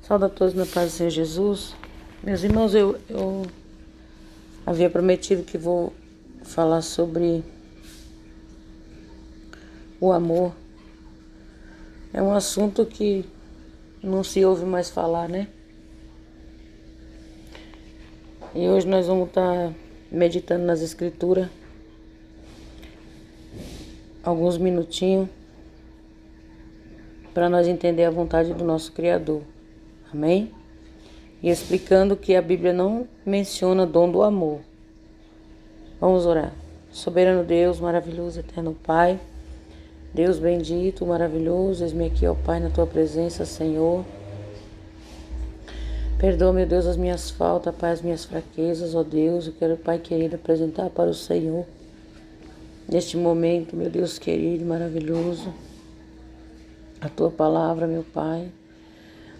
Saúde a todos na paz do Senhor Jesus. Meus irmãos, eu havia prometido que vou falar sobre o amor. É um assunto que não se ouve mais falar, né? E hoje nós vamos estar meditando nas Escrituras alguns minutinhos para nós entender a vontade do nosso Criador. Amém? E explicando que a Bíblia não menciona dom do amor. Vamos orar. Soberano Deus, maravilhoso, eterno Pai, Deus bendito, maravilhoso, eis-me aqui, ó Pai, na Tua presença, Senhor. Perdoa, meu Deus, as minhas faltas, Pai, as minhas fraquezas, ó Deus. Eu quero, Pai querido, apresentar para o Senhor, neste momento, meu Deus querido, maravilhoso, a Tua palavra, meu Pai.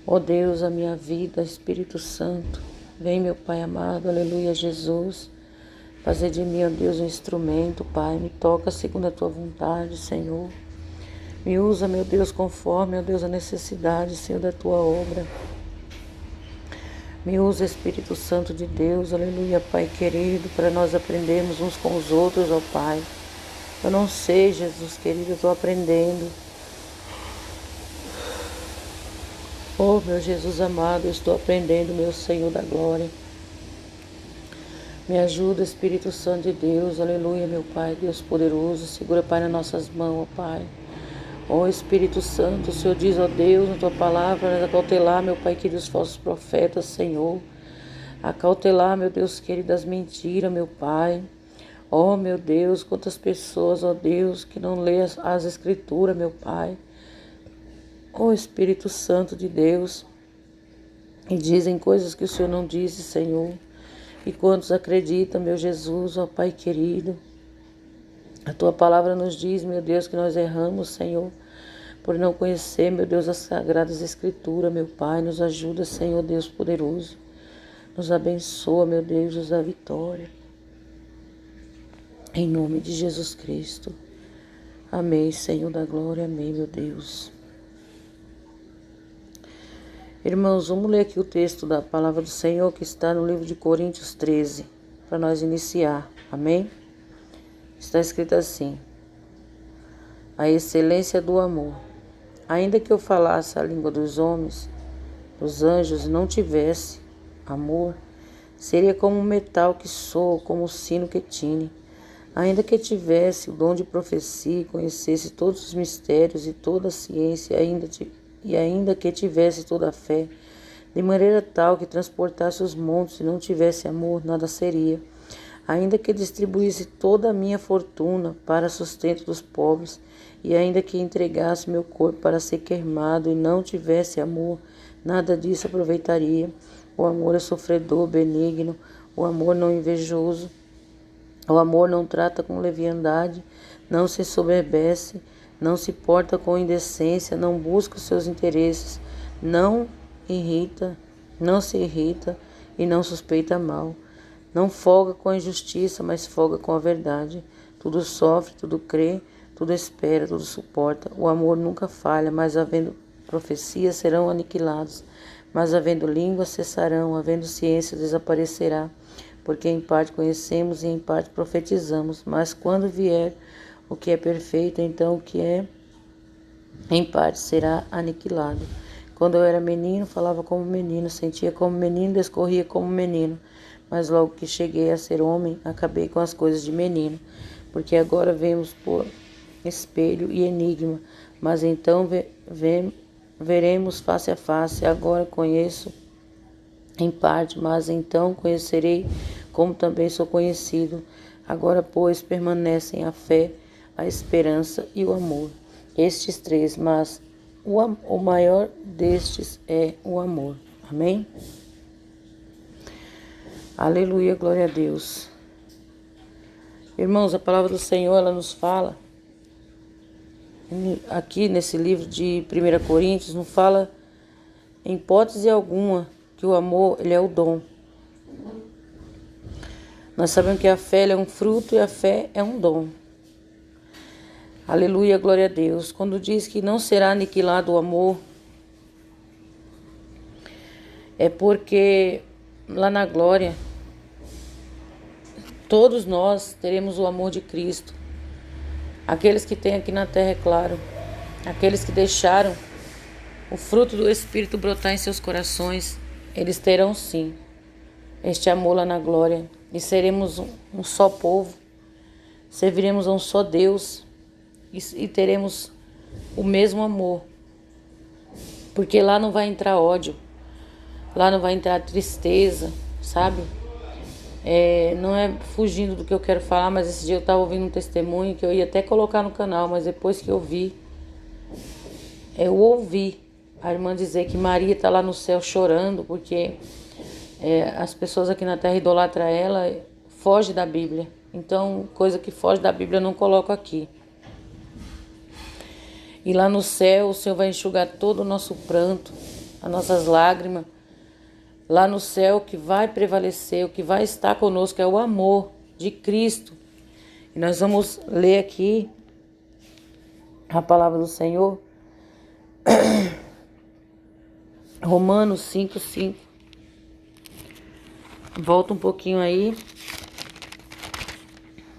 Ó Deus, a minha vida, Espírito Santo, vem, meu Pai amado, aleluia, Jesus. Fazer de mim, ó Deus, um instrumento, Pai. Me toca segundo a Tua vontade, Senhor. Me usa, meu Deus, conforme, ó Deus, a necessidade, Senhor, da Tua obra. Me usa, Espírito Santo de Deus, aleluia, Pai querido, para nós aprendermos uns com os outros, ó Pai. Eu não sei, Jesus querido, eu estou aprendendo. Oh, meu Jesus amado, eu estou aprendendo, meu Senhor da glória. Me ajuda, Espírito Santo de Deus, aleluia, meu Pai, Deus poderoso. Segura, Pai, nas nossas mãos, ó Pai. Ó Espírito Santo, o Senhor diz, ó Deus, na Tua palavra, acautelar, meu Pai querido, os falsos profetas, Senhor. Acautelar, meu Deus querido, as mentiras, meu Pai. Ó, meu Deus, quantas pessoas, ó Deus, que não lê as Escrituras, meu Pai. Ó Espírito Santo de Deus, e dizem coisas que o Senhor não disse, Senhor. E quantos acreditam, meu Jesus, ó Pai querido. A Tua palavra nos diz, meu Deus, que nós erramos, Senhor, por não conhecer, meu Deus, as Sagradas Escrituras, meu Pai. Nos ajuda, Senhor Deus poderoso. Nos abençoa, meu Deus, nos dá vitória. Em nome de Jesus Cristo. Amém, Senhor da glória, amém, meu Deus. Irmãos, vamos ler aqui o texto da palavra do Senhor que está no livro de Coríntios 13, para nós iniciar, amém? Está escrito assim: a excelência do amor. Ainda que eu falasse a língua dos homens, dos anjos, e não tivesse amor, seria como um metal que soa, como um sino que tine. Ainda que tivesse o dom de profecia e conhecesse todos os mistérios e toda a ciência, e ainda que tivesse toda a fé, de maneira tal que transportasse os montes e não tivesse amor, nada seria. Ainda que distribuísse toda a minha fortuna para sustento dos pobres, e ainda que entregasse meu corpo para ser queimado e não tivesse amor, nada disso aproveitaria. O amor é sofredor, benigno, o amor não invejoso, o amor não trata com leviandade, não se soberbece, não se porta com indecência, não busca os seus interesses, não se irrita e não suspeita mal. Não folga com a injustiça, mas folga com a verdade. Tudo sofre, tudo crê, tudo espera, tudo suporta. O amor nunca falha, mas havendo profecia serão aniquilados, mas havendo língua cessarão, havendo ciência desaparecerá, porque em parte conhecemos e em parte profetizamos, mas quando vier o que é perfeito, então o que é em parte será aniquilado. Quando eu era menino, falava como menino, sentia como menino, discorria como menino. Mas logo que cheguei a ser homem, acabei com as coisas de menino. Porque agora vemos por espelho e enigma, mas então veremos face a face. Agora conheço em parte, mas então conhecerei como também sou conhecido. Agora, pois, permanecem a fé, a esperança e o amor. Estes três, mas o maior destes é o amor. Amém? Aleluia, glória a Deus. Irmãos, a palavra do Senhor, ela nos fala, aqui nesse livro de 1 Coríntios, não fala em hipótese alguma que o amor, ele é o dom. Nós sabemos que a fé é um fruto e a fé é um dom. Aleluia, glória a Deus. Quando diz que não será aniquilado o amor, É porque lá na glória, todos nós teremos o amor de Cristo. Aqueles que têm aqui na terra, é claro. Aqueles que deixaram o fruto do Espírito brotar em seus corações, eles terão sim este amor lá na glória. E seremos um só povo. Serviremos a um só Deus. E teremos o mesmo amor. Porque lá não vai entrar ódio. Lá não vai entrar tristeza, sabe? Não é fugindo do que eu quero falar, mas esse dia eu estava ouvindo um testemunho que eu ia até colocar no canal, mas depois que eu ouvi a irmã dizer que Maria está lá no céu chorando, porque as pessoas aqui na terra idolatram ela, foge da Bíblia. Então, coisa que foge da Bíblia eu não coloco aqui. E lá no céu o Senhor vai enxugar todo o nosso pranto, as nossas lágrimas. Lá no céu o que vai prevalecer, o que vai estar conosco é o amor de Cristo. E nós vamos ler aqui a palavra do Senhor. Romanos 5:5. Volta um pouquinho aí.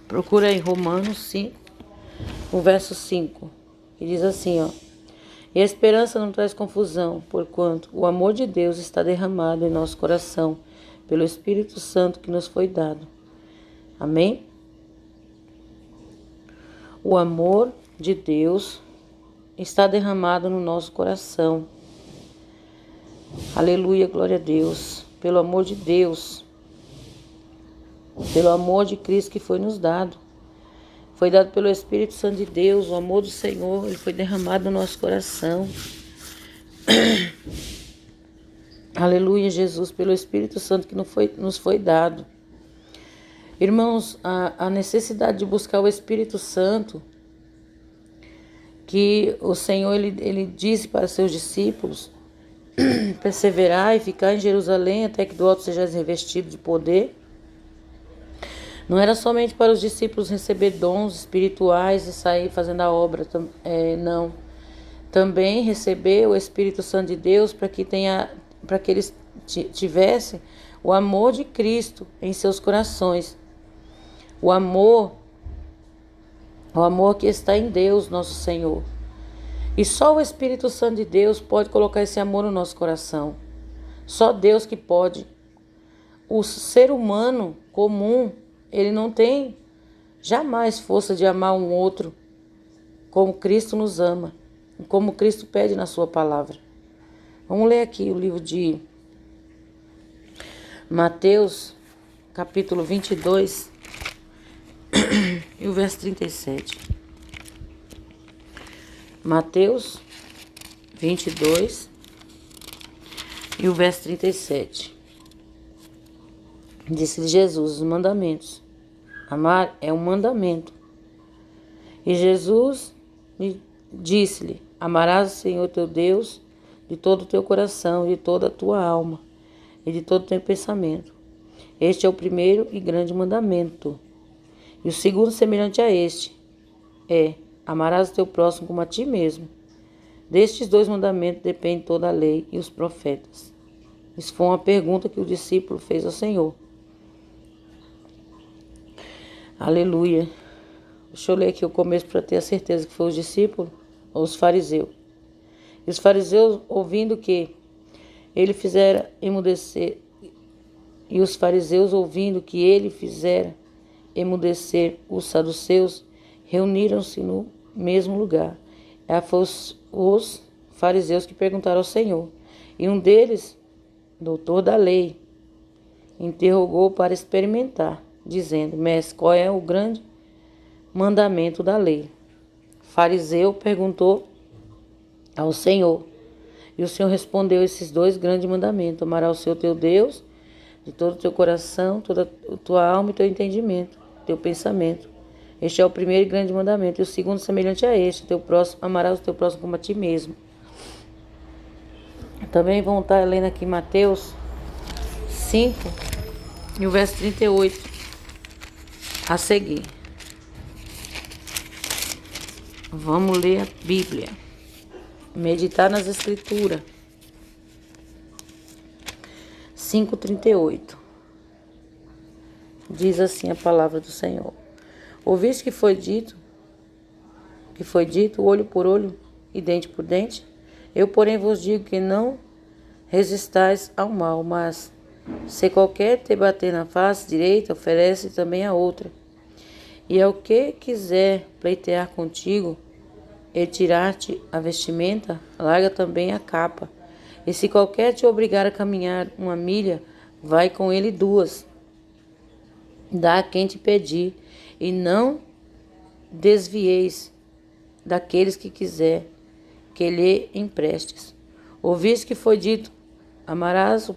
Procura aí Romanos 5, o verso 5. Que diz assim, ó. E a esperança não traz confusão, porquanto o amor de Deus está derramado em nosso coração, pelo Espírito Santo que nos foi dado. Amém? O amor de Deus está derramado no nosso coração. Aleluia, glória a Deus. Pelo amor de Deus. Pelo amor de Cristo que foi nos dado. Foi dado pelo Espírito Santo de Deus, o amor do Senhor, ele foi derramado no nosso coração. Aleluia, Jesus, pelo Espírito Santo que nos foi dado. Irmãos, a necessidade de buscar o Espírito Santo, que o Senhor ele disse para seus discípulos, perseverar e ficar em Jerusalém até que do alto sejais revestido de poder. Não era somente para os discípulos receber dons espirituais e sair fazendo a obra, não. Também receber o Espírito Santo de Deus para que eles tivessem o amor de Cristo em seus corações. O amor que está em Deus, nosso Senhor. E só o Espírito Santo de Deus pode colocar esse amor no nosso coração. Só Deus que pode. O ser humano comum, ele não tem jamais força de amar um outro como Cristo nos ama, como Cristo pede na sua palavra. Vamos ler aqui o livro de Mateus, capítulo 22, e o verso 37. Mateus 22 e o verso 37. Disse-lhe Jesus, os mandamentos. Amar é um mandamento. E Jesus disse-lhe, amarás o Senhor teu Deus de todo o teu coração, de toda a tua alma e de todo o teu pensamento. Este é o primeiro e grande mandamento. E o segundo, semelhante a este, é, amarás o teu próximo como a ti mesmo. Destes dois mandamentos depende toda a lei e os profetas. Isso foi uma pergunta que o discípulo fez ao Senhor. Aleluia. Deixa eu ler aqui o começo para ter a certeza que foi os discípulos ou os fariseus. E os fariseus, ouvindo que ele fizera emudecer, os saduceus, reuniram-se no mesmo lugar. Foi os fariseus que perguntaram ao Senhor. E um deles, doutor da lei, interrogou para experimentar, dizendo, mestre, qual é o grande mandamento da lei? O fariseu perguntou ao Senhor, e o Senhor respondeu esses dois grandes mandamentos: amarás o Senhor teu Deus de todo o teu coração, toda a tua alma e teu entendimento, teu pensamento. Este é o primeiro e grande mandamento. E o segundo, semelhante a este, amarás o teu próximo como a ti mesmo. Também vamos estar lendo aqui Mateus 5 e o verso 38 a seguir. Vamos ler a Bíblia. Meditar nas Escrituras. 5:38. Diz assim a palavra do Senhor. Ouviste que foi dito, olho por olho e dente por dente? Eu, porém, vos digo que não resistais ao mal, mas se qualquer te bater na face direita, oferece também a outra. E ao que quiser pleitear contigo e tirar-te a vestimenta, larga também a capa. E se qualquer te obrigar a caminhar 1 milha, vai com ele 2. Dá a quem te pedir, e não desvieis daqueles que quiser que lhe emprestes. Ouviste que foi dito, amarás o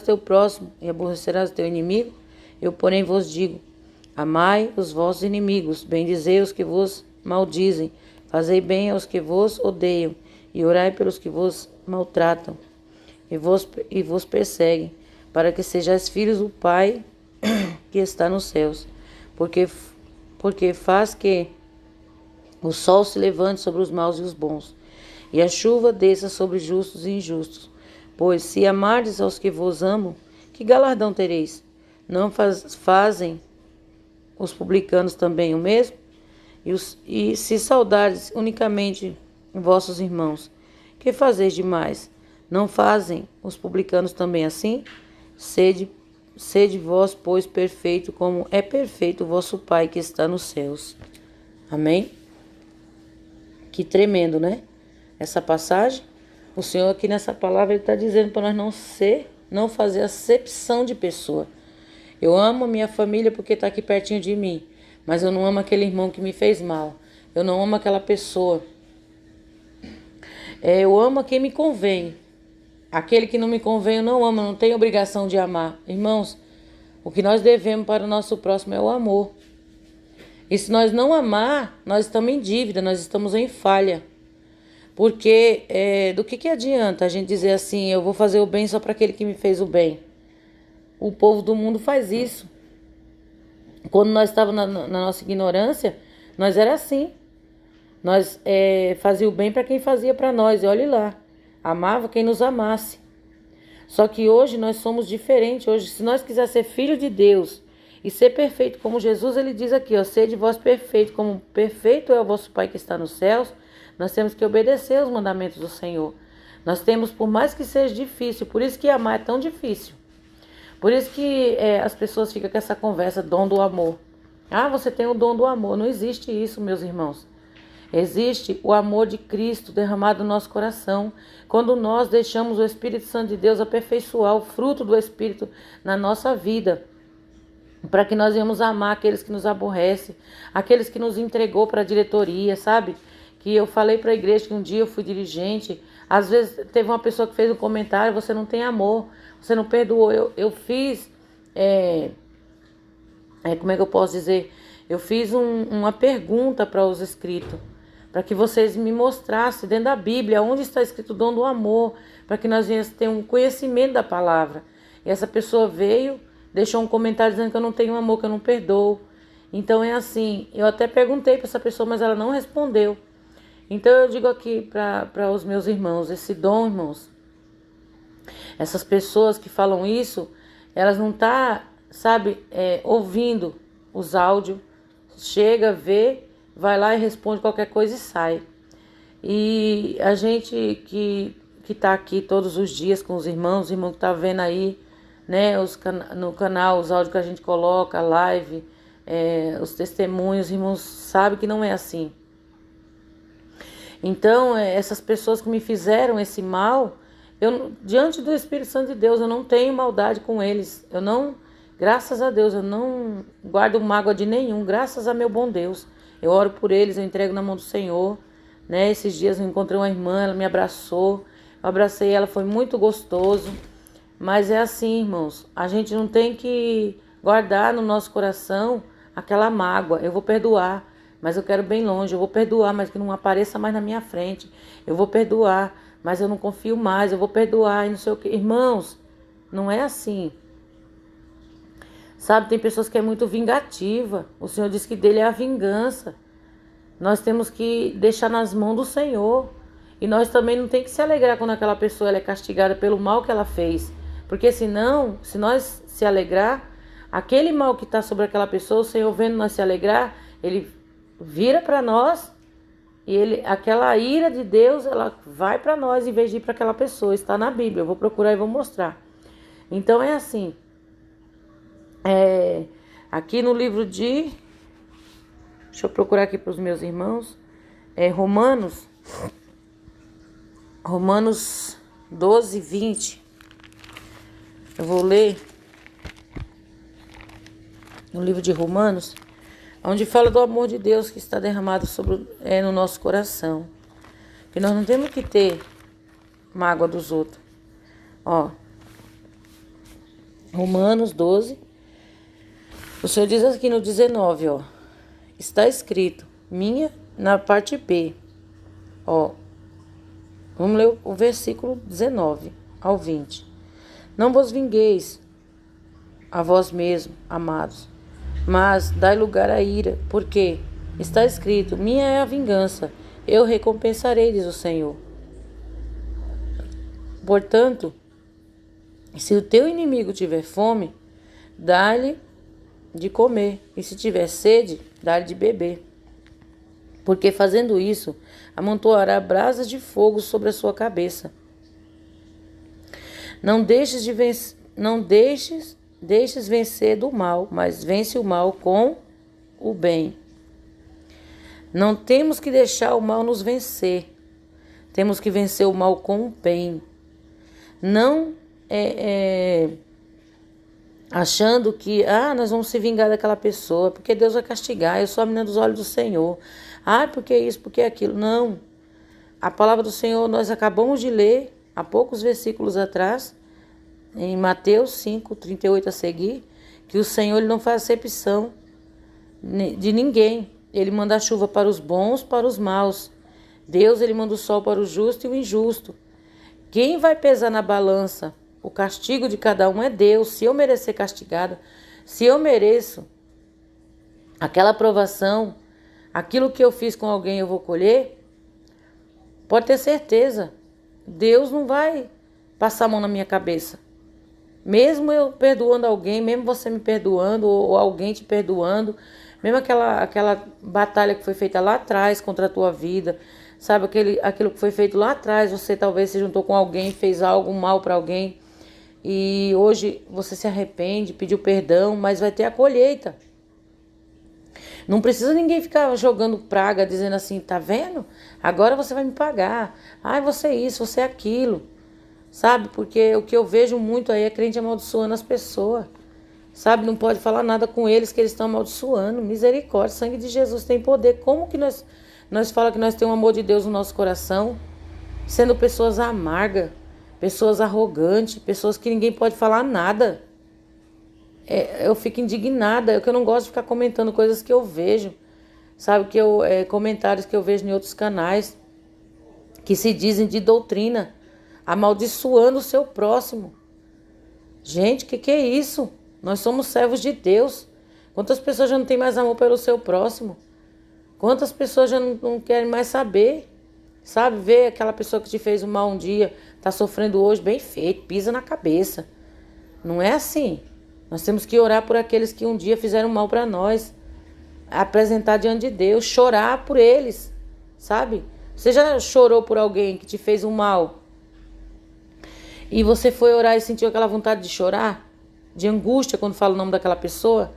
teu próximo e aborrecerás o teu inimigo? Eu, porém, vos digo, amai os vossos inimigos, bendizei os que vos maldizem, fazei bem aos que vos odeiam, e orai pelos que vos maltratam e vos perseguem, para que sejais filhos do Pai que está nos céus, porque faz que o sol se levante sobre os maus e os bons, e a chuva desça sobre justos e injustos. Pois se amardes aos que vos amam, que galardão tereis? Não fazem os publicanos também o mesmo? E se saudardes unicamente vossos irmãos, que fazeis demais? Não fazem os publicanos também assim? Sede vós, pois, perfeito, como é perfeito o vosso Pai que está nos céus. Amém? Que tremendo, né? Essa passagem. O Senhor aqui nessa palavra ele está dizendo para nós não fazer acepção de pessoa. Eu amo a minha família porque está aqui pertinho de mim, mas eu não amo aquele irmão que me fez mal. Eu não amo aquela pessoa. Eu amo a quem me convém. Aquele que não me convém eu não amo, eu não tenho obrigação de amar. Irmãos, o que nós devemos para o nosso próximo é o amor. E se nós não amar, nós estamos em dívida, nós estamos em falha. Porque do que adianta a gente dizer assim, eu vou fazer o bem só para aquele que me fez o bem? O povo do mundo faz isso. Quando nós estávamos na nossa ignorância, nós era assim. Nós fazia o bem para quem fazia para nós, e olhe lá, amava quem nos amasse. Só que hoje nós somos diferentes. Hoje, se nós quisermos ser filho de Deus e ser perfeito, como Jesus ele diz aqui, sede vós perfeito, como perfeito é o vosso Pai que está nos céus, nós temos que obedecer os mandamentos do Senhor. Nós temos, por mais que seja difícil, por isso que amar é tão difícil. Por isso que as pessoas ficam com essa conversa, dom do amor. Ah, você tem o dom do amor. Não existe isso, meus irmãos. Existe o amor de Cristo derramado no nosso coração. Quando nós deixamos o Espírito Santo de Deus aperfeiçoar o fruto do Espírito na nossa vida, para que nós venhamos amar aqueles que nos aborrecem, aqueles que nos entregou para a diretoria, sabe? Que eu falei para a igreja que um dia eu fui dirigente. Às vezes teve uma pessoa que fez um comentário, você não tem amor, você não perdoou. Eu fiz, como é que eu posso dizer? Eu fiz uma pergunta para os inscritos, para que vocês me mostrassem dentro da Bíblia onde está escrito o dom do amor, para que nós venhamos ter um conhecimento da palavra. E essa pessoa veio, deixou um comentário dizendo que eu não tenho amor, que eu não perdoo. Então é assim, eu até perguntei para essa pessoa, mas ela não respondeu. Então eu digo aqui para os meus irmãos, esse dom, irmãos, essas pessoas que falam isso, elas não estão, ouvindo os áudios, chega, vê, vai lá e responde qualquer coisa e sai. E a gente que está aqui todos os dias com os irmãos que estão vendo aí, né, no canal, os áudios que a gente coloca, a live, os testemunhos, os irmãos sabem que não é assim. Então, essas pessoas que me fizeram esse mal, diante do Espírito Santo de Deus, eu não tenho maldade com eles. Graças a Deus, eu não guardo mágoa de nenhum, graças a meu bom Deus. Eu oro por eles, eu entrego na mão do Senhor, né? Esses dias eu encontrei uma irmã, ela me abraçou, eu abracei ela, foi muito gostoso. Mas é assim, irmãos, a gente não tem que guardar no nosso coração aquela mágoa. Eu vou perdoar, mas eu quero bem longe. Eu vou perdoar, mas que não apareça mais na minha frente. Eu vou perdoar, mas eu não confio mais. Eu vou perdoar e não sei o que. Irmãos, não é assim. Sabe, tem pessoas que é muito vingativa. O Senhor diz que dele é a vingança. Nós temos que deixar nas mãos do Senhor. E nós também não tem que se alegrar quando aquela pessoa ela é castigada pelo mal que ela fez. Porque senão, se nós se alegrar, aquele mal que está sobre aquela pessoa, o Senhor vendo nós se alegrar, ele vira para nós e aquela ira de Deus, ela vai para nós em vez de ir para aquela pessoa. Está na Bíblia, eu vou procurar e vou mostrar. Então é assim. Aqui no livro de... Deixa eu procurar aqui para os meus irmãos. Romanos 12, 20. Eu vou ler no livro de Romanos, onde fala do amor de Deus que está derramado no nosso coração. Que nós não temos que ter mágoa dos outros. Romanos 12. O Senhor diz aqui no 19, está escrito, na parte B. Vamos ler o versículo 19 ao 20. Não vos vingueis a vós mesmos, amados, mas dai lugar à ira, porque está escrito, minha é a vingança, eu recompensarei, diz o Senhor. Portanto, se o teu inimigo tiver fome, dá-lhe de comer, e se tiver sede, dá-lhe de beber. Porque fazendo isso, amontoará brasas de fogo sobre a sua cabeça. Não deixes vencer do mal, mas vence o mal com o bem. Não temos que deixar o mal nos vencer. Temos que vencer o mal com o bem. Não achando que nós vamos se vingar daquela pessoa, porque Deus vai castigar, eu sou a menina dos olhos do Senhor. Porque isso, porque aquilo. Não. A palavra do Senhor nós acabamos de ler há poucos versículos atrás, em Mateus 5, 38 a seguir, que o Senhor ele não faz acepção de ninguém. Ele manda a chuva para os bons, para os maus. Deus ele manda o sol para o justo e o injusto. Quem vai pesar na balança o castigo de cada um é Deus. Se eu merecer castigada, se eu mereço aquela aprovação, aquilo que eu fiz com alguém eu vou colher, pode ter certeza, Deus não vai passar a mão na minha cabeça. Mesmo eu perdoando alguém, mesmo você me perdoando, ou alguém te perdoando, mesmo aquela batalha que foi feita lá atrás contra a tua vida, sabe, aquilo que foi feito lá atrás, você talvez se juntou com alguém, fez algo mal para alguém, e hoje você se arrepende, pediu perdão, mas vai ter a colheita. Não precisa ninguém ficar jogando praga, dizendo assim, tá vendo? Agora você vai me pagar. Você é isso, você é aquilo. Sabe? Porque o que eu vejo muito aí é crente amaldiçoando as pessoas. Sabe? Não pode falar nada com eles que eles estão amaldiçoando. Misericórdia, o sangue de Jesus tem poder. Como que nós falamos que nós temos o amor de Deus no nosso coração? Sendo pessoas amargas, pessoas arrogantes, pessoas que ninguém pode falar nada. Eu fico indignada, eu não gosto de ficar comentando coisas que eu vejo, sabe, comentários que eu vejo em outros canais, que se dizem de doutrina, amaldiçoando o seu próximo. Gente, que é isso? Nós somos servos de Deus. Quantas pessoas já não têm mais amor pelo seu próximo? Quantas pessoas já não querem mais saber? Sabe, ver aquela pessoa que te fez um mal um dia, tá sofrendo hoje, bem feito, pisa na cabeça. Não é assim. Nós temos que orar por aqueles que um dia fizeram mal para nós. Apresentar diante de Deus, chorar por eles, sabe? Você já chorou por alguém que te fez um mal? E você foi orar e sentiu aquela vontade de chorar? De angústia quando fala o nome daquela pessoa?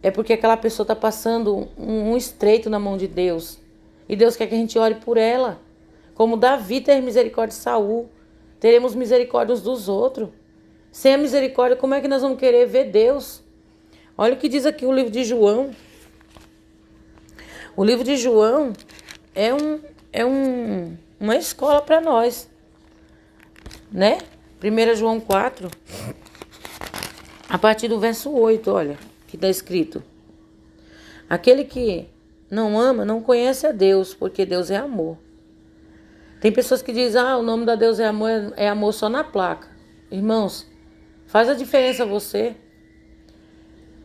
É porque aquela pessoa está passando um estreito na mão de Deus. E Deus quer que a gente ore por ela. Como Davi teve misericórdia de Saul, teremos misericórdia uns dos outros. Sem a misericórdia, como é que nós vamos querer ver Deus? Olha o que diz aqui o livro de João. O livro de João é uma escola para nós, né? 1 João 4, a partir do verso 8, olha, que está escrito. Aquele que não ama, não conhece a Deus, porque Deus é amor. Tem pessoas que dizem, o nome da Deus é amor só na placa. Irmãos, faz a diferença você.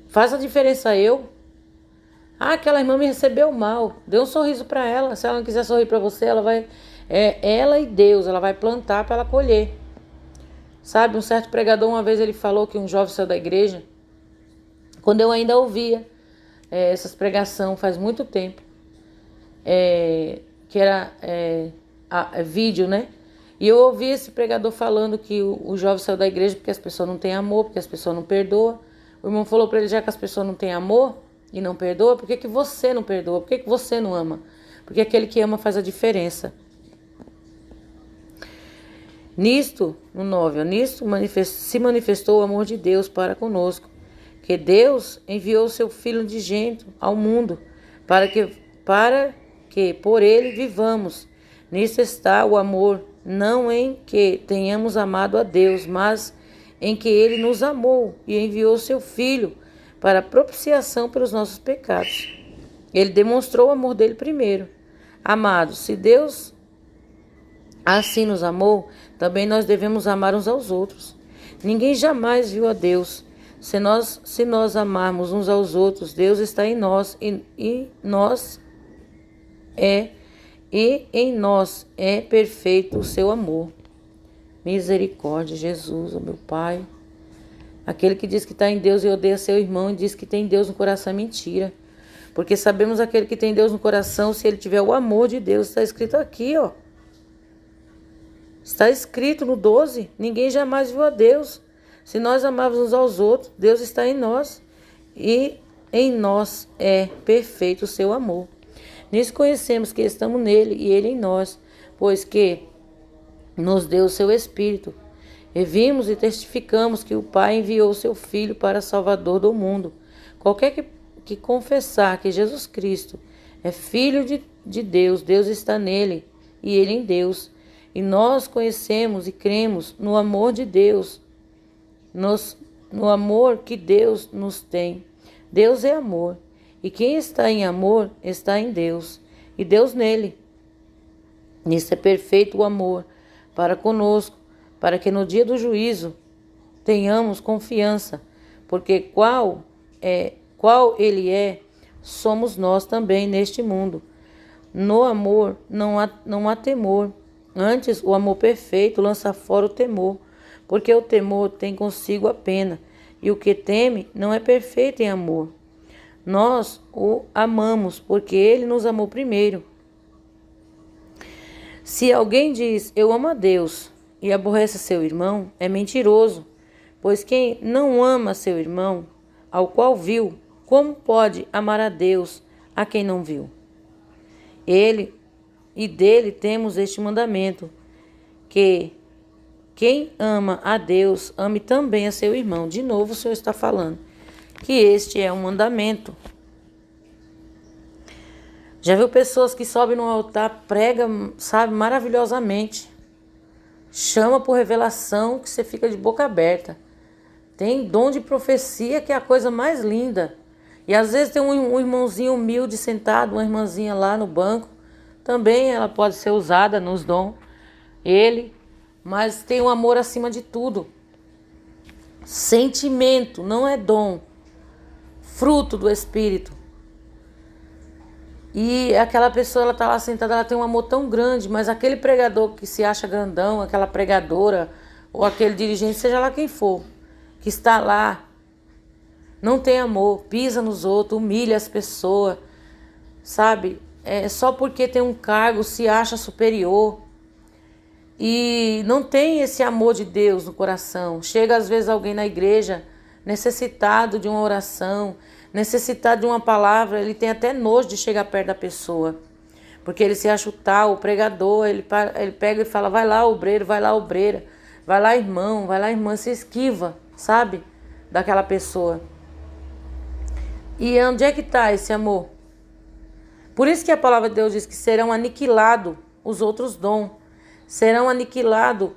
Faz a diferença eu. Aquela irmã me recebeu mal. Dê um sorriso para ela. Se ela não quiser sorrir para você, ela vai... ela e Deus, ela vai plantar para ela colher. Sabe, um certo pregador uma vez ele falou que um jovem saiu da igreja, quando eu ainda ouvia essas pregações faz muito tempo, que era vídeo, né? E eu ouvi esse pregador falando que o jovem saiu da igreja porque as pessoas não têm amor, porque as pessoas não perdoam. O irmão falou para ele, já que as pessoas não têm amor e não perdoam, por que você não perdoa? Por que você não ama? Porque aquele que ama faz a diferença. Nisto, no 9, se manifestou o amor de Deus para conosco, que Deus enviou o seu Filho unigênito ao mundo, para que por ele vivamos. Nisto está o amor, não em que tenhamos amado a Deus, mas em que ele nos amou e enviou seu Filho para propiciação pelos nossos pecados. Ele demonstrou o amor dele primeiro. Amados, se Deus assim nos amou, também nós devemos amar uns aos outros. Ninguém jamais viu a Deus. Se nós amarmos uns aos outros, Deus está em nós e em nós é perfeito o seu amor. Misericórdia, Jesus, ó meu Pai. Aquele que diz que está em Deus e odeia seu irmão e diz que tem Deus no coração é mentira. Porque sabemos aquele que tem Deus no coração, se ele tiver o amor de Deus, está escrito aqui, ó. Está escrito no 12, ninguém jamais viu a Deus. Se nós amarmos uns aos outros, Deus está em nós e em nós é perfeito o seu amor. Nisso conhecemos que estamos nele e ele em nós, pois que nos deu o seu Espírito. E vimos e testificamos que o Pai enviou o seu Filho para Salvador do mundo. Qualquer que confessar que Jesus Cristo é Filho de Deus, Deus está nele e ele em Deus. E nós conhecemos e cremos no amor de Deus, no amor que Deus nos tem. Deus é amor, e quem está em amor está em Deus, e Deus nele. Nisso é perfeito o amor para conosco, para que no dia do juízo tenhamos confiança, porque qual ele é, somos nós também neste mundo. No amor não há temor. Antes, o amor perfeito lança fora o temor, porque o temor tem consigo a pena, e o que teme não é perfeito em amor. Nós o amamos, porque ele nos amou primeiro. Se alguém diz, eu amo a Deus, e aborrece seu irmão, é mentiroso, pois quem não ama seu irmão, ao qual viu, como pode amar a Deus, a quem não viu? E dele temos este mandamento, que quem ama a Deus, ame também a seu irmão. De novo o Senhor está falando que este é um mandamento. Já viu pessoas que sobem no altar, pregam, sabe, maravilhosamente. Chama por revelação que você fica de boca aberta. Tem dom de profecia que é a coisa mais linda. E às vezes tem um irmãozinho humilde sentado, uma irmãzinha lá no banco. Também ela pode ser usada nos dons. Mas tem um amor acima de tudo. Sentimento, não é dom. Fruto do Espírito. E aquela pessoa, ela está lá sentada, ela tem um amor tão grande, mas aquele pregador que se acha grandão, aquela pregadora, ou aquele dirigente, seja lá quem for, que está lá, não tem amor, pisa nos outros, humilha as pessoas, sabe? Só porque tem um cargo, se acha superior e não tem esse amor de Deus no coração. Chega às vezes alguém na igreja necessitado de uma oração, necessitado de uma palavra, ele tem até nojo de chegar perto da pessoa, porque ele se acha o tal, o pregador, ele pega e fala, vai lá obreiro, vai lá obreira, vai lá irmã, se esquiva, sabe, daquela pessoa. E onde é que está esse amor? Por isso que a palavra de Deus diz que serão aniquilados os outros dons. Serão aniquilados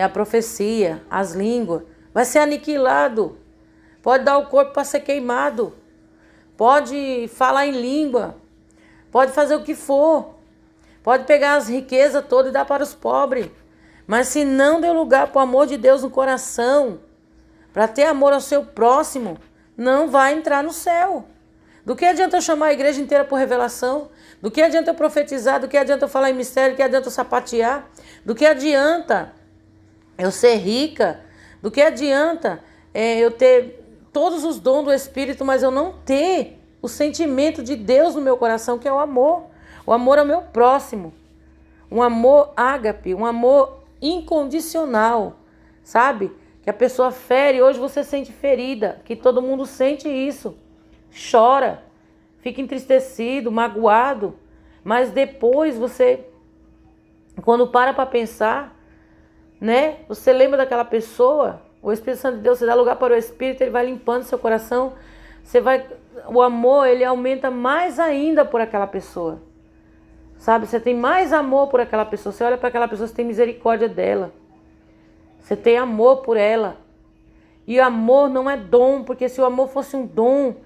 a profecia, as línguas. Vai ser aniquilado. Pode dar o corpo para ser queimado. Pode falar em língua. Pode fazer o que for. Pode pegar as riquezas todas e dar para os pobres. Mas se não deu lugar para o amor de Deus no coração, para ter amor ao seu próximo, não vai entrar no céu. Do que adianta eu chamar a igreja inteira por revelação? Do que adianta eu profetizar? Do que adianta eu falar em mistério? Do que adianta eu sapatear? Do que adianta eu ser rica, do que adianta eu ter todos os dons do Espírito, mas eu não ter o sentimento de Deus no meu coração, que é o amor. O amor ao meu próximo. Um amor ágape, um amor incondicional, sabe? Que a pessoa fere, hoje você sente ferida, que todo mundo sente isso. Chora, fica entristecido, magoado, mas depois você, quando para pensar, né? Você lembra daquela pessoa, o Espírito Santo de Deus, você dá lugar para o Espírito, ele vai limpando seu coração, o amor, ele aumenta mais ainda por aquela pessoa, sabe? Você tem mais amor por aquela pessoa, você olha para aquela pessoa, você tem misericórdia dela, você tem amor por ela, e amor não é dom, porque se o amor fosse um dom,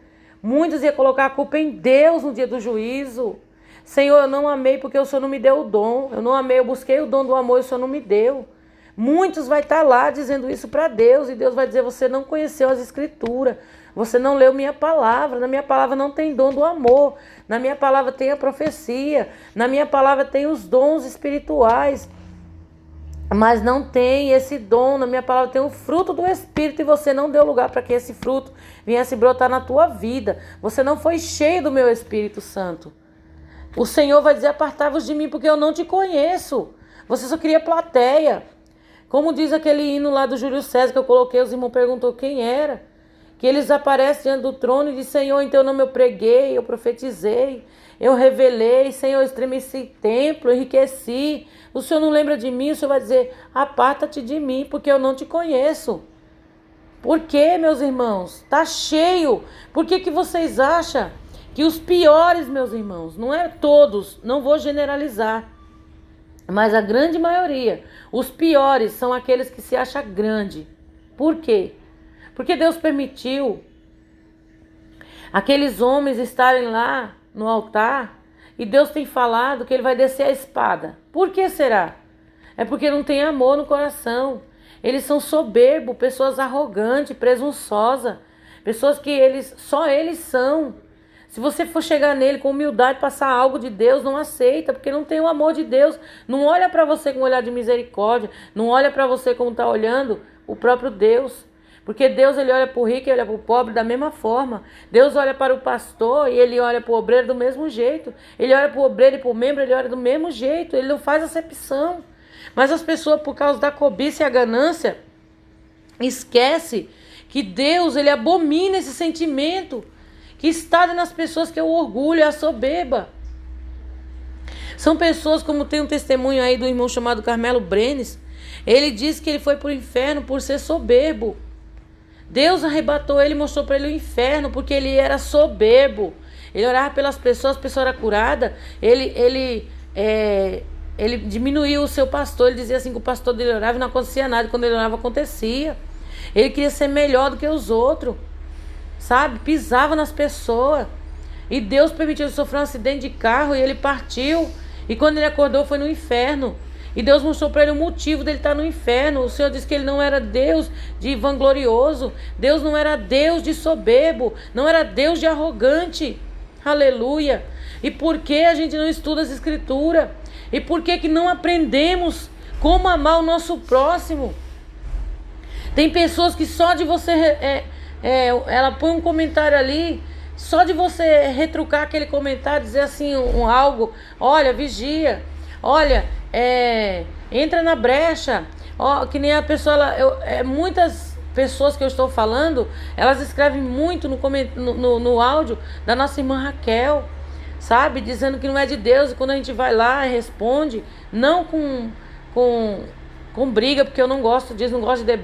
muitos iam colocar a culpa em Deus no dia do juízo. Senhor, eu não amei porque o Senhor não me deu o dom, eu não amei, eu busquei o dom do amor e o Senhor não me deu. Muitos vai estar lá dizendo isso para Deus, e Deus vai dizer, você não conheceu as escrituras, você não leu minha palavra, na minha palavra não tem dom do amor, na minha palavra tem a profecia, na minha palavra tem os dons espirituais, mas não tem esse dom, na minha palavra tem o fruto do Espírito, e você não deu lugar para que esse fruto viesse brotar na tua vida, você não foi cheio do meu Espírito Santo. O Senhor vai dizer, apartai-vos de mim, porque eu não te conheço, você só queria plateia. Como diz aquele hino lá do Júlio César que eu coloquei, os irmãos perguntou quem era. Que eles aparecem diante do trono e dizem, Senhor, em teu nome eu preguei, eu profetizei, eu revelei, Senhor, eu estremeci templo, enriqueci. O Senhor não lembra de mim, o Senhor vai dizer, aparta-te de mim, porque eu não te conheço. Por quê, meus irmãos? Está cheio. Por que vocês acham que os piores, meus irmãos, não é todos, não vou generalizar, mas a grande maioria, os piores são aqueles que se acham grande. Por quê? Porque Deus permitiu aqueles homens estarem lá no altar e Deus tem falado que ele vai descer a espada. Por que será? É porque não tem amor no coração. Eles são soberbos, pessoas arrogantes, presunçosas, pessoas que só eles são. Se você for chegar nele com humildade, passar algo de Deus, não aceita, porque não tem o amor de Deus. Não olha para você com um olhar de misericórdia, não olha para você como está olhando o próprio Deus. Porque Deus, ele olha para o rico e olha para o pobre da mesma forma. Deus olha para o pastor e ele olha para o obreiro do mesmo jeito. Ele olha para o obreiro e para o membro, ele olha do mesmo jeito. Ele não faz acepção. Mas as pessoas, por causa da cobiça e a ganância, esquece que Deus, ele abomina esse sentimento que está nas pessoas, que é o orgulho, é a soberba. São pessoas, como tem um testemunho aí do irmão chamado Carmelo Brenes, ele diz que ele foi para o inferno por ser soberbo. Deus arrebatou ele e mostrou para ele o inferno, porque ele era soberbo. Ele orava pelas pessoas, a pessoa era curada, ele diminuiu o seu pastor, ele dizia assim que o pastor dele orava e não acontecia nada, quando ele orava acontecia. Ele queria ser melhor do que os outros, sabe? Pisava nas pessoas. E Deus permitiu ele sofrer um acidente de carro e ele partiu. E quando ele acordou foi no inferno. E Deus mostrou para ele o motivo dele estar no inferno. O Senhor disse que ele não era Deus de vanglorioso. Deus não era Deus de soberbo. Não era Deus de arrogante. Aleluia. E por que a gente não estuda as escrituras? E por que não aprendemos como amar o nosso próximo? Tem pessoas que só de você... ela põe um comentário ali, só de você retrucar aquele comentário, dizer assim algo, olha, vigia, olha, entra na brecha, que nem a pessoa, muitas pessoas que eu estou falando, elas escrevem muito no áudio da nossa irmã Raquel, sabe, dizendo que não é de Deus, e quando a gente vai lá e responde, não com briga, porque eu não gosto disso, não gosto de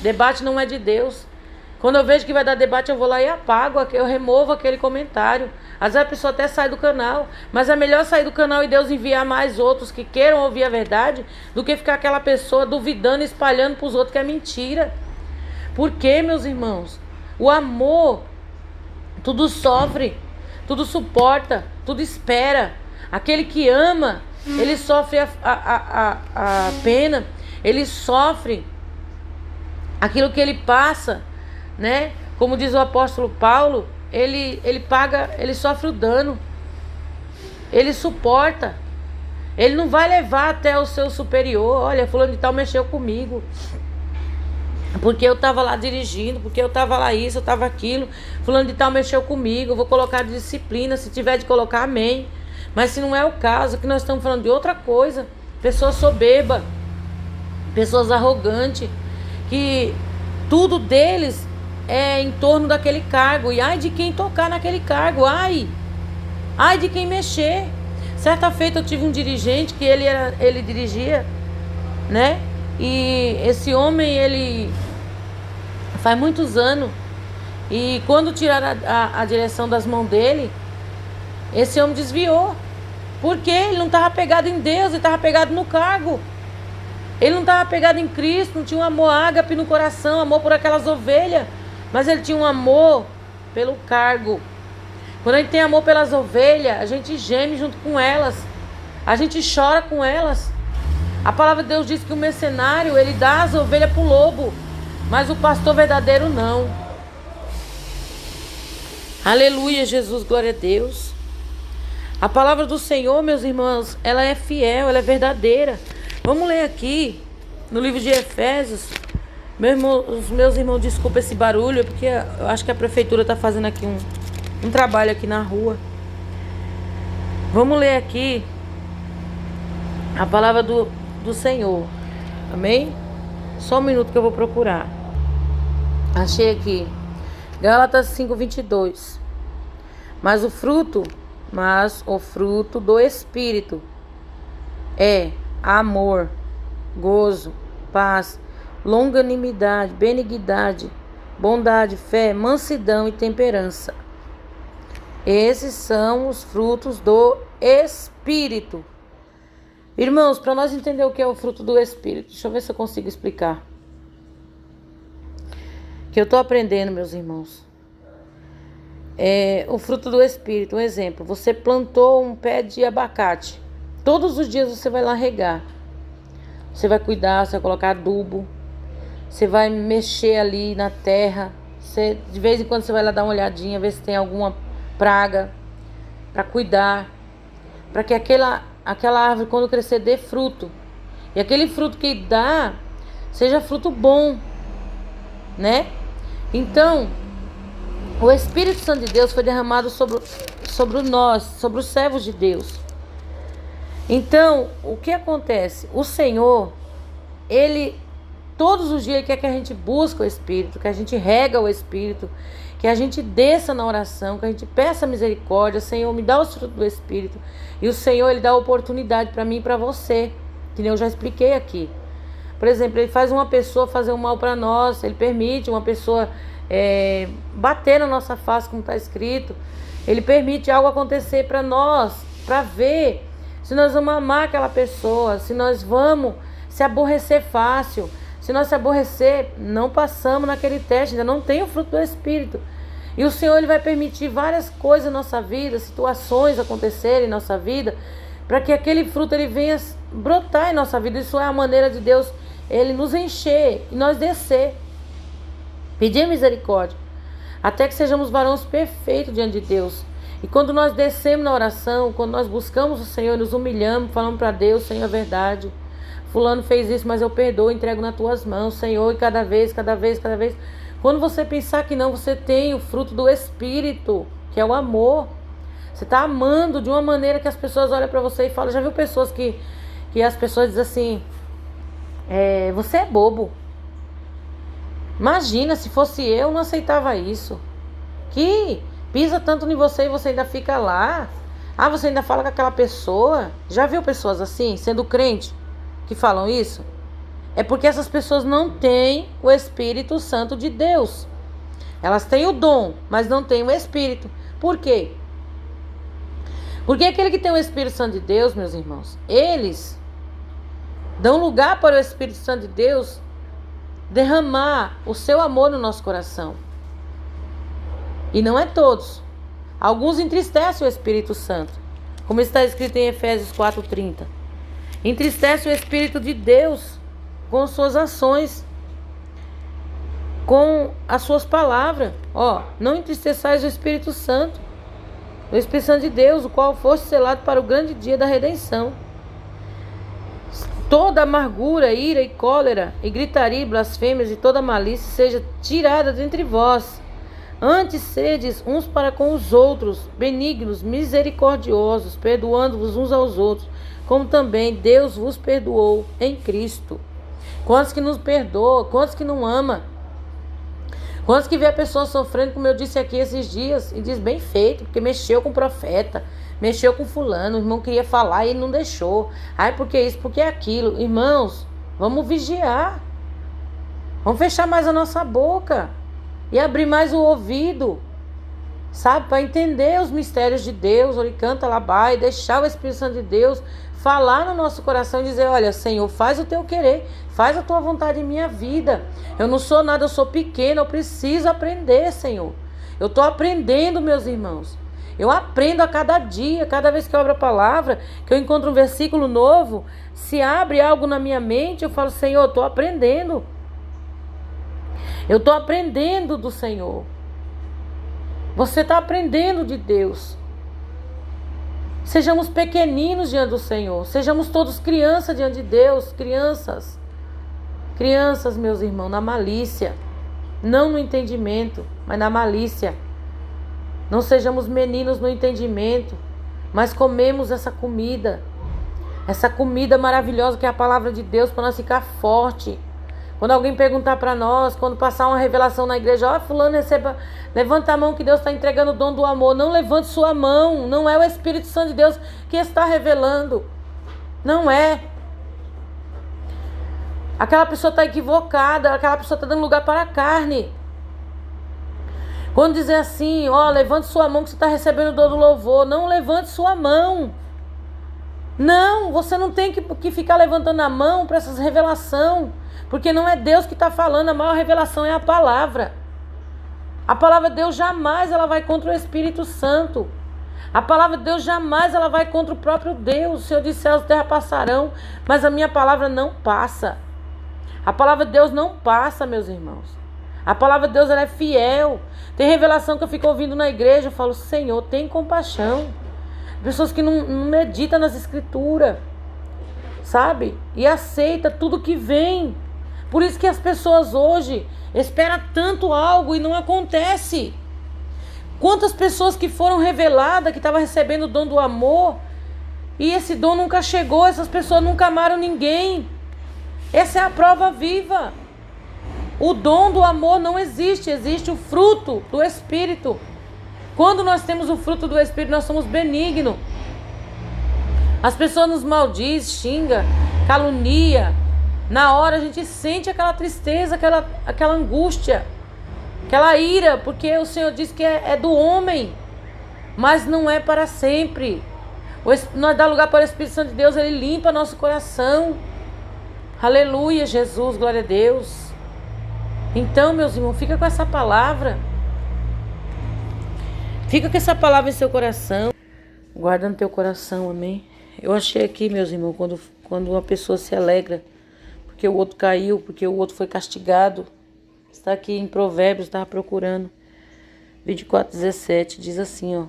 debate não é de Deus. Quando eu vejo que vai dar debate, eu vou lá e apago, eu removo aquele comentário. Às vezes a pessoa até sai do canal, mas é melhor sair do canal e Deus enviar mais outros que queiram ouvir a verdade, do que ficar aquela pessoa duvidando e espalhando para os outros que é mentira. Por quê, meus irmãos? O amor, tudo sofre, tudo suporta, tudo espera. Aquele que ama, ele sofre a pena, ele sofre aquilo que ele passa, né? Como diz o apóstolo Paulo, ele paga, ele sofre o dano, ele suporta. Ele não vai levar até o seu superior. Olha, fulano de tal mexeu comigo, porque eu estava lá dirigindo, porque eu estava lá isso, eu estava aquilo. Fulano de tal mexeu comigo, eu vou colocar disciplina. Se tiver de colocar, amém. Mas se não é o caso, que nós estamos falando de outra coisa. Pessoas soberba, pessoas arrogantes, que tudo deles é em torno daquele cargo. E ai de quem tocar naquele cargo, ai de quem mexer. Certa feita eu tive um dirigente que ele dirigia, né? E esse homem, ele faz muitos anos, e quando tiraram a direção das mãos dele, esse homem desviou. Porque ele não estava pegado em Deus, ele estava pegado no cargo. Ele não estava pegado em Cristo, não tinha um amor ágape no coração, amor por aquelas ovelhas, mas ele tinha um amor pelo cargo. Quando a gente tem amor pelas ovelhas, a gente geme junto com elas, a gente chora com elas. A palavra de Deus diz que o mercenário, ele dá as ovelhas para o lobo, mas o pastor verdadeiro não. Aleluia, Jesus, glória a Deus. A palavra do Senhor, meus irmãos, ela é fiel, ela é verdadeira. Vamos ler aqui no livro de Efésios. Meus irmãos, desculpa esse barulho, porque eu acho que a prefeitura está fazendo aqui um trabalho aqui na rua. Vamos ler aqui a palavra do Senhor. Amém? Só um minuto que eu vou procurar. Achei aqui. Gálatas 5:22. Mas o fruto do Espírito é amor, gozo, paz, longanimidade, benignidade, bondade, fé, mansidão e temperança. Esses são os frutos do Espírito. Irmãos, para nós entender o que é o fruto do Espírito, deixa eu ver se eu consigo explicar. Que eu estou aprendendo, meus irmãos. O fruto do Espírito, um exemplo. Você plantou um pé de abacate. Todos os dias você vai lá regar. Você vai cuidar, você vai colocar adubo. Você vai mexer ali na terra. De vez em quando você vai lá dar uma olhadinha, ver se tem alguma praga, para cuidar, para que aquela árvore, quando crescer, dê fruto. E aquele fruto que dá seja fruto bom, né? Então, o Espírito Santo de Deus foi derramado sobre nós, sobre os servos de Deus. Então, o que acontece? O Senhor, Ele, todos os dias, Ele quer que a gente busque o Espírito, que a gente rega o Espírito, que a gente desça na oração, que a gente peça misericórdia. Senhor, me dá os frutos do Espírito. E o Senhor, Ele dá a oportunidade para mim e para você, que eu já expliquei aqui. Por exemplo, Ele faz uma pessoa fazer um mal para nós, Ele permite uma pessoa bater na nossa face, como está escrito. Ele permite algo acontecer para nós, para ver se nós vamos amar aquela pessoa, se nós vamos se aborrecer fácil. Se nós se aborrecer, não passamos naquele teste, ainda não tem o fruto do Espírito. E o Senhor, Ele vai permitir várias coisas na nossa vida, situações acontecerem em nossa vida, para que aquele fruto ele venha brotar em nossa vida. Isso é a maneira de Deus, Ele nos encher e nós descer. Pedir misericórdia, até que sejamos varões perfeitos diante de Deus. E quando nós descemos na oração, quando nós buscamos o Senhor, nos humilhamos, falamos para Deus, Senhor, a verdade. Fulano fez isso, mas eu perdoo, entrego nas tuas mãos, Senhor, e cada vez. Quando você pensar que não, você tem o fruto do Espírito, que é o amor. Você está amando de uma maneira que as pessoas olham para você e falam. Já viu pessoas que as pessoas dizem assim, você é bobo. Imagina, se fosse eu, não aceitava isso. Que pisa tanto em você e você ainda fica lá. Ah, você ainda fala com aquela pessoa. Já viu pessoas assim, sendo crente, que falam isso? É porque essas pessoas não têm o Espírito Santo de Deus. Elas têm o dom, mas não têm o Espírito. Por quê? Porque aquele que tem o Espírito Santo de Deus, meus irmãos, eles dão lugar para o Espírito Santo de Deus derramar o seu amor no nosso coração. E não é todos. Alguns entristecem o Espírito Santo, como está escrito em Efésios 4:30. Entristece o Espírito de Deus com suas ações, com as suas palavras. Não entristeçais o Espírito Santo, o Espírito Santo de Deus, o qual foste selado para o grande dia da redenção. toda amargura, ira e cólera, e gritaria, e blasfêmias, e toda malícia seja tirada dentre vós. Antes sedes uns para com os outros, benignos, misericordiosos, perdoando-vos uns aos outros, como também Deus vos perdoou em Cristo. Quantos que nos perdoa, quantos que não ama, quantos que vê a pessoa sofrendo, como eu disse aqui esses dias, e diz bem feito, porque mexeu com o profeta, mexeu com fulano, o irmão queria falar e ele não deixou. Ai, porque isso, porque aquilo. Irmãos, vamos vigiar, vamos fechar mais a nossa boca e abrir mais o ouvido, sabe, para entender os mistérios de Deus, oricanta labai, deixar o Espírito Santo de Deus falar no nosso coração e dizer: olha, Senhor, faz o teu querer, faz a tua vontade em minha vida. Eu não sou nada, eu sou pequeno, eu preciso aprender, Senhor. Eu estou aprendendo, meus irmãos. Eu aprendo a cada dia, cada vez que eu abro a palavra, que eu encontro um versículo novo, se abre algo na minha mente, eu falo: Senhor, eu estou aprendendo. Eu estou aprendendo do Senhor. Você está aprendendo de Deus. Sejamos pequeninos diante do Senhor. Sejamos todos crianças diante de Deus. Crianças. Crianças, meus irmãos, na malícia. Não no entendimento, mas na malícia. Não sejamos meninos no entendimento, mas comemos essa comida. Essa comida maravilhosa que é a palavra de Deus, para nós ficar forte. Quando alguém perguntar para nós, quando passar uma revelação na igreja: ó, fulano, receba, levanta a mão que Deus está entregando o dom do amor. Não levante sua mão, não é o Espírito Santo de Deus que está revelando. Não é. Aquela pessoa está equivocada, aquela pessoa está dando lugar para a carne. Quando dizer assim: ó, levante sua mão que você está recebendo o dom do louvor. Não levante sua mão. Não, você não tem que ficar levantando a mão para essas revelações. Porque não é Deus que está falando, a maior revelação é a palavra. A palavra de Deus jamais ela vai contra o Espírito Santo. A palavra de Deus jamais ela vai contra o próprio Deus. O Senhor disse: céus e terra passarão, mas a minha palavra não passa. A palavra de Deus não passa, meus irmãos. A palavra de Deus ela é fiel. Tem revelação que eu fico ouvindo na igreja, eu falo: Senhor, tem compaixão. Pessoas que não meditam nas escrituras, sabe? E aceita tudo que vem. Por isso que as pessoas hoje esperam tanto algo e não acontece. Quantas pessoas que foram reveladas, que estavam recebendo o dom do amor, e esse dom nunca chegou, essas pessoas nunca amaram ninguém. Essa é a prova viva. O dom do amor não existe, existe o fruto do Espírito. Quando nós temos o fruto do Espírito, nós somos benignos. As pessoas nos maldizem, xingam, calunia. Na hora a gente sente aquela tristeza, aquela angústia, aquela ira, porque o Senhor diz que é do homem, mas não é para sempre. Nós dá lugar para o Espírito Santo de Deus, ele limpa nosso coração. Aleluia, Jesus, glória a Deus. Então, meus irmãos, fica com essa palavra. Fica com essa palavra em seu coração. Guarda no teu coração, amém? Eu achei aqui, meus irmãos, quando uma pessoa se alegra porque o outro caiu, porque o outro foi castigado. Está aqui em Provérbios, estava procurando. 24:17, diz assim, ó: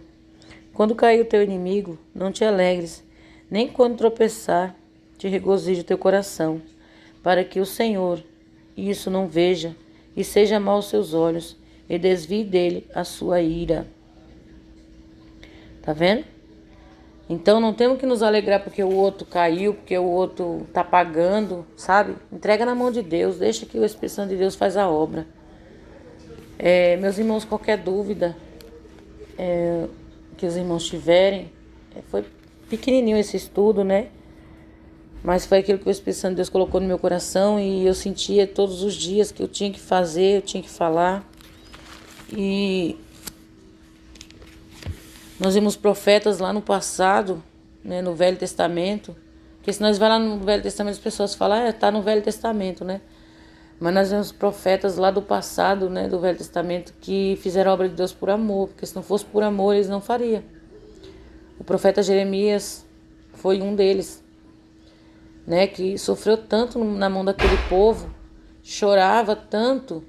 quando cair o teu inimigo, não te alegres, nem quando tropeçar, te regozije o teu coração, para que o Senhor isso não veja, e seja mal aos seus olhos, e desvie dele a sua ira. Tá vendo? Então não temos que nos alegrar porque o outro caiu, porque o outro está pagando, sabe? Entrega na mão de Deus, deixa que o Espírito Santo de Deus faz a obra. Meus irmãos, qualquer dúvida que os irmãos tiverem, foi pequenininho esse estudo, né? Mas foi aquilo que o Espírito Santo de Deus colocou no meu coração e eu sentia todos os dias que eu tinha que fazer, eu tinha que falar. E nós vimos profetas lá no passado, né, no Velho Testamento, porque se nós vai lá no Velho Testamento, as pessoas falam: tá no Velho Testamento, né? Mas nós vemos profetas lá do passado, né, do Velho Testamento, que fizeram a obra de Deus por amor, porque se não fosse por amor, eles não fariam. O profeta Jeremias foi um deles, né, que sofreu tanto na mão daquele povo, chorava tanto,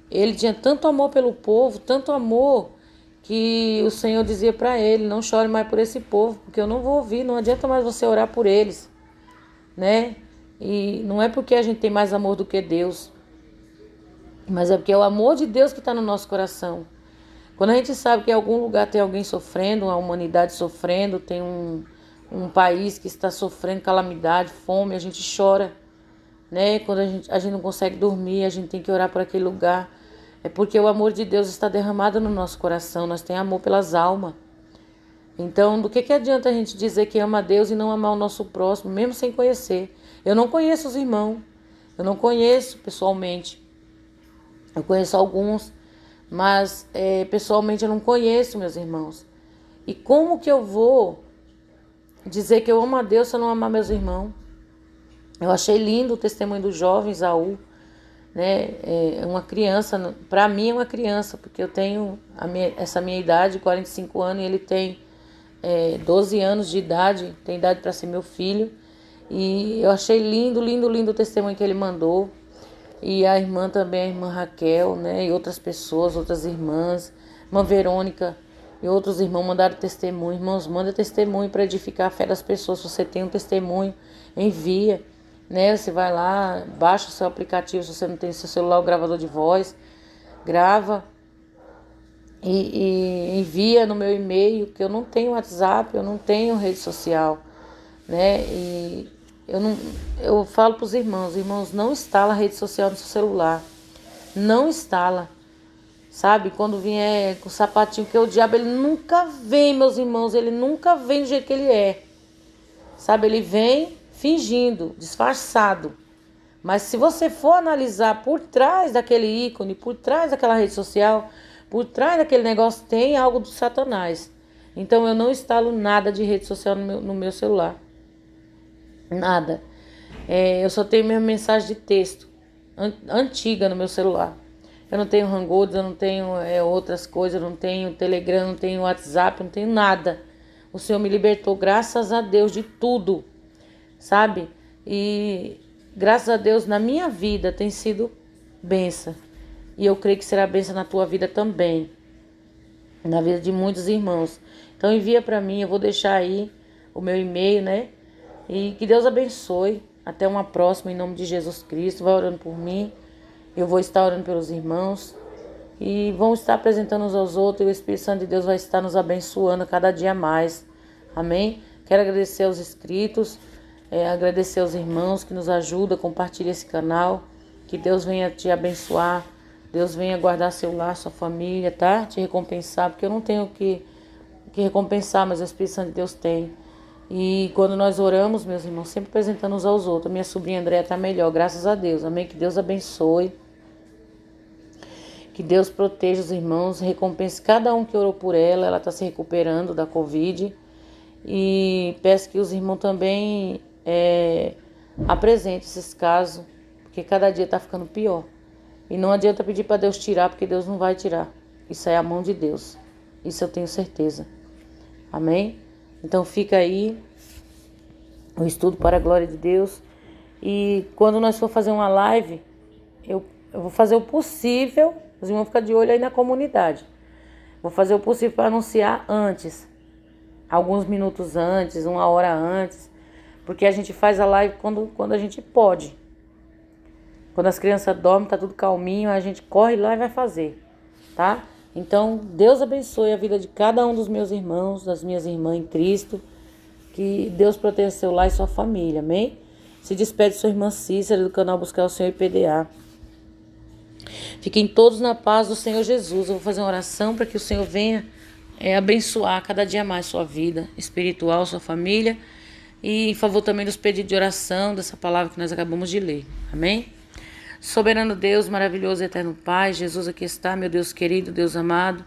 ele tinha tanto amor pelo povo, tanto amor, que o Senhor dizia para ele: não chore mais por esse povo, porque eu não vou ouvir, não adianta mais você orar por eles, né? E não é porque a gente tem mais amor do que Deus, mas é porque é o amor de Deus que está no nosso coração. Quando a gente sabe que em algum lugar tem alguém sofrendo, a humanidade sofrendo, tem um país que está sofrendo calamidade, fome, a gente chora, né? Quando a gente não consegue dormir, a gente tem que orar por aquele lugar. É porque o amor de Deus está derramado no nosso coração, nós temos amor pelas almas. Então, do que adianta a gente dizer que ama a Deus e não amar o nosso próximo, mesmo sem conhecer? Eu não conheço os irmãos, eu não conheço pessoalmente. Eu conheço alguns, mas pessoalmente eu não conheço meus irmãos. E como que eu vou dizer que eu amo a Deus se eu não amar meus irmãos? Eu achei lindo o testemunho do jovem Isaú, né? É uma criança, para mim é uma criança, porque eu tenho essa minha idade, 45 anos, e ele tem 12 anos de idade, tem idade para ser meu filho. E eu achei lindo, lindo, lindo o testemunho que ele mandou. E a irmã também, a irmã Raquel, né? E outras pessoas, outras irmãs, irmã Verônica e outros irmãos mandaram testemunho. Irmãos, manda testemunho para edificar a fé das pessoas. Se você tem um testemunho, envia, né? Você vai lá, baixa o seu aplicativo, se você não tem seu celular, o gravador de voz, grava e envia no meu e-mail, que eu não tenho WhatsApp, eu não tenho rede social, né? E eu falo para os irmãos, não instala rede social no seu celular, não instala, sabe? Quando vier com o sapatinho, porque o diabo ele nunca vem, meus irmãos, ele nunca vem do jeito que ele é, sabe? Ele vem fingindo, disfarçado. Mas se você for analisar por trás daquele ícone, por trás daquela rede social, por trás daquele negócio, tem algo do Satanás. Então eu não instalo nada de rede social no meu celular. Nada. Eu só tenho minha mensagem de texto antiga no meu celular. Eu não tenho Hangouts, eu não tenho outras coisas, eu não tenho Telegram, não tenho WhatsApp, eu não tenho nada. O Senhor me libertou, graças a Deus, de tudo, sabe? E graças a Deus na minha vida tem sido bênção. E eu creio que será bênção na tua vida também, na vida de muitos irmãos. Então envia para mim, eu vou deixar aí o meu e-mail, né? E que Deus abençoe. Até uma próxima, em nome de Jesus Cristo. Vai orando por mim. Eu vou estar orando pelos irmãos. E vamos estar apresentando uns aos outros. E o Espírito Santo de Deus vai estar nos abençoando cada dia mais. Amém? Quero agradecer aos inscritos. Agradecer aos irmãos que nos ajudam. Compartilhe esse canal. Que Deus venha te abençoar. Deus venha guardar seu lar, sua família, tá? Te recompensar. Porque eu não tenho que recompensar, mas o Espírito Santo de Deus tem. E quando nós oramos, meus irmãos, sempre apresentando uns aos outros. A minha sobrinha Andréia está melhor, graças a Deus. Amém? Que Deus abençoe. Que Deus proteja os irmãos, recompense cada um que orou por ela. Ela está se recuperando da Covid. E peço que os irmãos também apresentem esses casos, porque cada dia está ficando pior. E não adianta pedir para Deus tirar, porque Deus não vai tirar. Isso é a mão de Deus. Isso eu tenho certeza. Amém? Então fica aí o estudo para a glória de Deus. E quando nós for fazer uma live, eu vou fazer o possível. Os irmãos ficam de olho aí na comunidade. Vou fazer o possível para anunciar antes. Alguns minutos antes, 1 hora antes. Porque a gente faz a live quando a gente pode. Quando as crianças dormem, tá tudo calminho, a gente corre lá e vai fazer. Tá? Então, Deus abençoe a vida de cada um dos meus irmãos, das minhas irmãs em Cristo. Que Deus proteja seu lar e sua família, amém? Se despede sua irmã Cícera do canal Buscar o Senhor IPDA. Fiquem todos na paz do Senhor Jesus. Eu vou fazer uma oração para que o Senhor venha abençoar cada dia mais sua vida espiritual, sua família. E em favor também dos pedidos de oração, dessa palavra que nós acabamos de ler, amém? Soberano Deus, maravilhoso e eterno Pai, Jesus aqui está, meu Deus querido, Deus amado.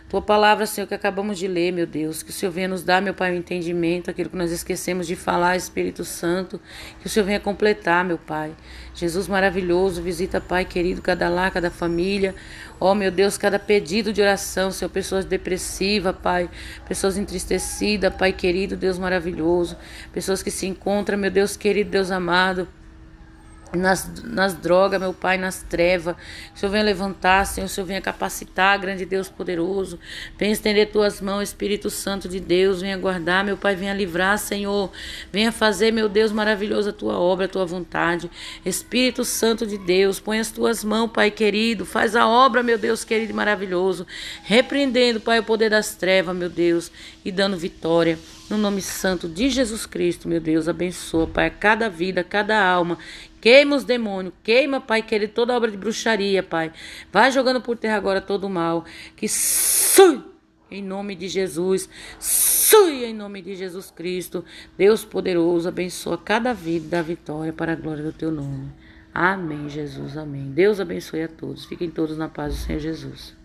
Tua palavra, Senhor, que acabamos de ler, meu Deus, que o Senhor venha nos dar, meu Pai, o entendimento, aquilo que nós esquecemos de falar, Espírito Santo, que o Senhor venha completar, meu Pai. Jesus maravilhoso, visita, Pai querido, cada lar, cada família, ó, meu Deus, cada pedido de oração, Senhor, pessoas depressivas, Pai, pessoas entristecidas, Pai querido, Deus maravilhoso, pessoas que se encontram, meu Deus querido, Deus amado, nas drogas, meu Pai, nas trevas. Que o Senhor venha levantar, Senhor, o Senhor venha capacitar, grande Deus poderoso. Venha estender tuas mãos, Espírito Santo de Deus, venha guardar, meu Pai, venha livrar, Senhor. Venha fazer, meu Deus, maravilhoso a tua obra, a tua vontade. Espírito Santo de Deus, põe as tuas mãos, Pai querido, faz a obra, meu Deus querido e maravilhoso. Repreendendo, Pai, o poder das trevas, meu Deus, e dando vitória. No nome santo de Jesus Cristo, meu Deus, abençoa, Pai, cada vida, cada alma. Queima os demônios, queima, Pai querido, toda obra de bruxaria, Pai. Vai jogando por terra agora todo o mal. Que sui em nome de Jesus, sui em nome de Jesus Cristo. Deus poderoso, abençoa cada vida, dá vitória para a glória do teu nome. Amém, Jesus, amém. Deus abençoe a todos. Fiquem todos na paz do Senhor Jesus.